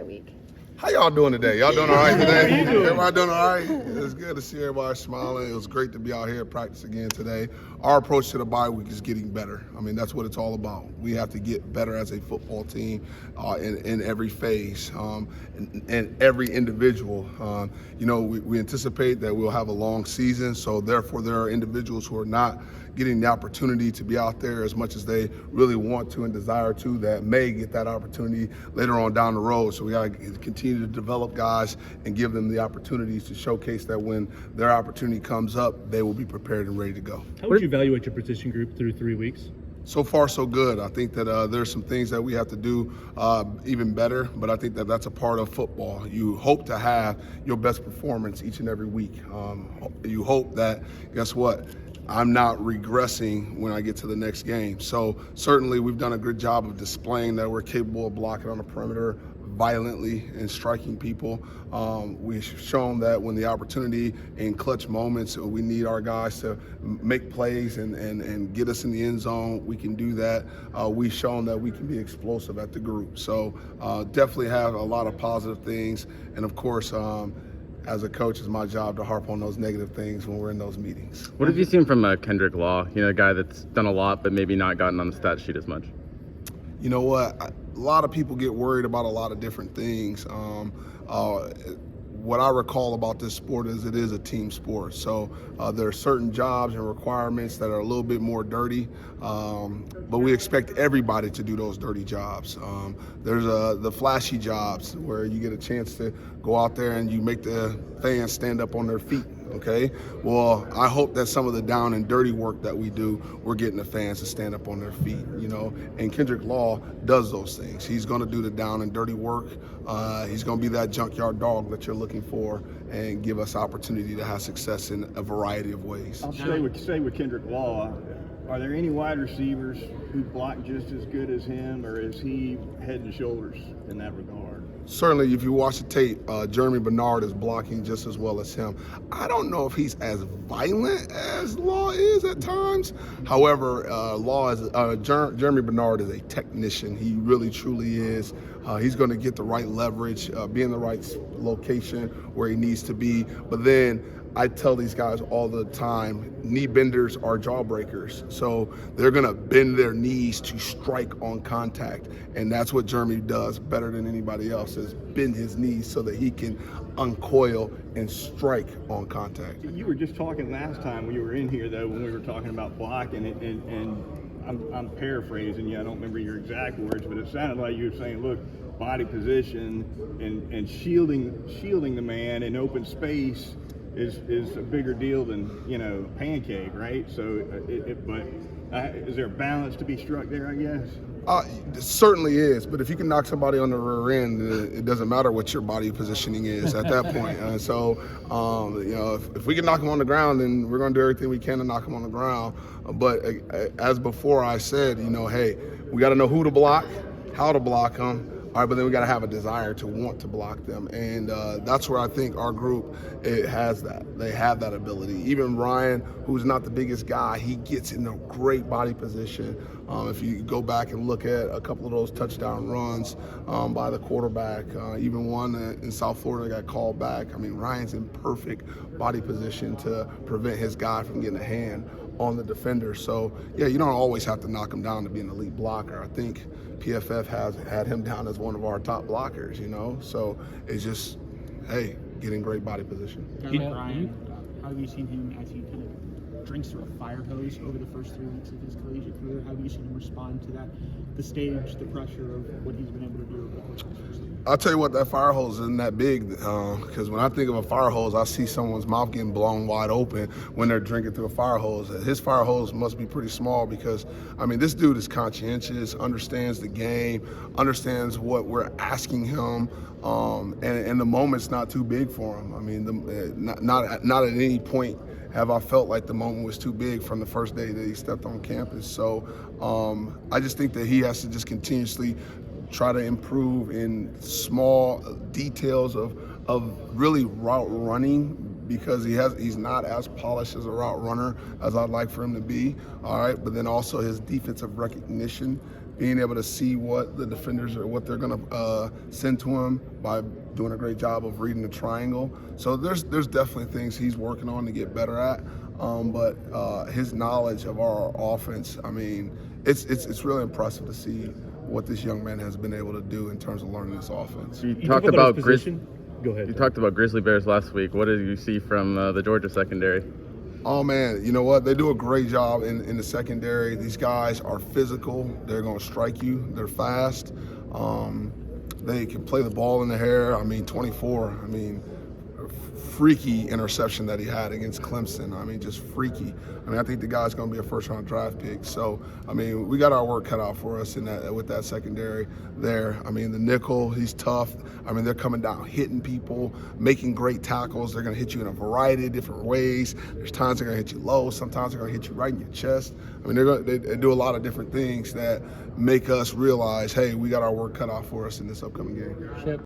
week. How y'all doing today? Y'all doing all right today? Everybody doing all right? It's good to see everybody smiling. It was great to be out here at practice again today. Our approach to the bye week is getting better. I mean, that's what it's all about. We have to get better as a football team in every phase and every individual. We anticipate that we'll have a long season, so therefore there are individuals who are not getting the opportunity to be out there as much as they really want to and desire to, that may get that opportunity later on down the road. So we got to continue to develop guys and give them the opportunities to showcase that when their opportunity comes up, they will be prepared and ready to go. How would you evaluate your position group through 3 weeks? So far, so good. I think that there's some things that we have to do even better, but I think that that's a part of football. You hope to have your best performance each and every week. You hope that, guess what? I'm not regressing when I get to the next game. So certainly we've done a good job of displaying that we're capable of blocking on the perimeter violently and striking people. We've shown that when the opportunity in clutch moments, we need our guys to make plays and get us in the end zone. We can do that. We've shown that we can be explosive at the group. So definitely have a lot of positive things. And of course, as a coach, it's my job to harp on those negative things when we're in those meetings. What have you seen from Kendrick Law? A guy that's done a lot, but maybe not gotten on the stat sheet as much. You know what? A lot of people get worried about a lot of different things. What I recall about this sport is it is a team sport. So there are certain jobs and requirements that are a little bit more dirty, but we expect everybody to do those dirty jobs. There's the flashy jobs where you get a chance to go out there and you make the fans stand up on their feet. Okay, well, I hope that some of the down and dirty work that we do, we're getting the fans to stand up on their feet, and Kendrick Law does those things. He's going to do the down and dirty work. He's going to be that junkyard dog that you're looking for and give us opportunity to have success in a variety of ways. I'll stay with Kendrick Law. Are there any wide receivers who block just as good as him, or is he head and shoulders in that regard? Certainly, if you watch the tape, Jeremy Bernard is blocking just as well as him. I don't know if he's as violent as Law is at times. However, Jeremy Bernard is a technician. He really, truly is. He's going to get the right leverage, be in the right location where he needs to be. But then I tell these guys all the time, knee benders are jawbreakers. So they're going to bend their knees to strike on contact. And that's what Jeremy does better than anybody else, is bend his knees so that he can uncoil and strike on contact. You were just talking last time when you were in here, though, when we were talking about blocking, and I'm paraphrasing you. I don't remember your exact words, but it sounded like you were saying, look, body position and shielding the man in open space is a bigger deal than a pancake, right? So, is there a balance to be struck there, I guess? It certainly is, but if you can knock somebody on the rear end, it doesn't matter what your body positioning is at that point. If we can knock them on the ground, then we're going to do everything we can to knock them on the ground. But as before I said, hey, we got to know who to block, how to block them. All right, but then we got to have a desire to want to block them. And that's where I think our group, it has that. They have that ability. Even Ryan, who's not the biggest guy, he gets in a great body position. If you go back and look at a couple of those touchdown runs by the quarterback, even one in South Florida got called back. I mean, Ryan's in perfect body position to prevent his guy from getting a hand on the defender. So, yeah, you don't always have to knock him down to be an elite blocker. I think PFF has had him down as one of our top blockers, So it's just, hey, getting great body position. Ryan, how have you seen him as he kind of drinks through a fire hose over the first 3 weeks of his collegiate career? How have you seen him respond to that, the stage, the pressure of what he's been able to do over the course of the season? I'll tell you what, that fire hose isn't that big, because when I think of a fire hose, I see someone's mouth getting blown wide open when they're drinking through a fire hose. His fire hose must be pretty small because, this dude is conscientious, understands the game, understands what we're asking him, and the moment's not too big for him. Not at any point have I felt like the moment was too big from the first day that he stepped on campus. So I just think that he has to just continuously try to improve in small details of really route running, because he's not as polished as a route runner as I'd like for him to be. All right, but then also his defensive recognition being able to see what the defenders are, what they're going to send to him by doing a great job of reading the triangle. So there's definitely things he's working on to get better at. But his knowledge of our offense, I mean, it's really impressive to see what this young man has been able to do in terms of learning this offense. You You talked talk about his position. Go ahead. You talked about Grizzly Bears last week. What did you see from the Georgia secondary? Oh man, you know what? They do a great job in the secondary. These guys are physical. They're going to strike you. They're fast. They can play the ball in the air. I mean, 24. I mean, freaky interception that he had against Clemson. I mean, just freaky. I mean, I think the guy's going to be a first-round draft pick. So, I mean, we got our work cut out for us in that with that secondary there. I mean, the nickel, he's tough. I mean, they're coming down, hitting people, making great tackles. They're going to hit you in a variety of different ways. There's times they're going to hit you low. Sometimes they're going to hit you right in your chest. I mean, they do a lot of different things that make us realize, hey, we got our work cut out for us in this upcoming game.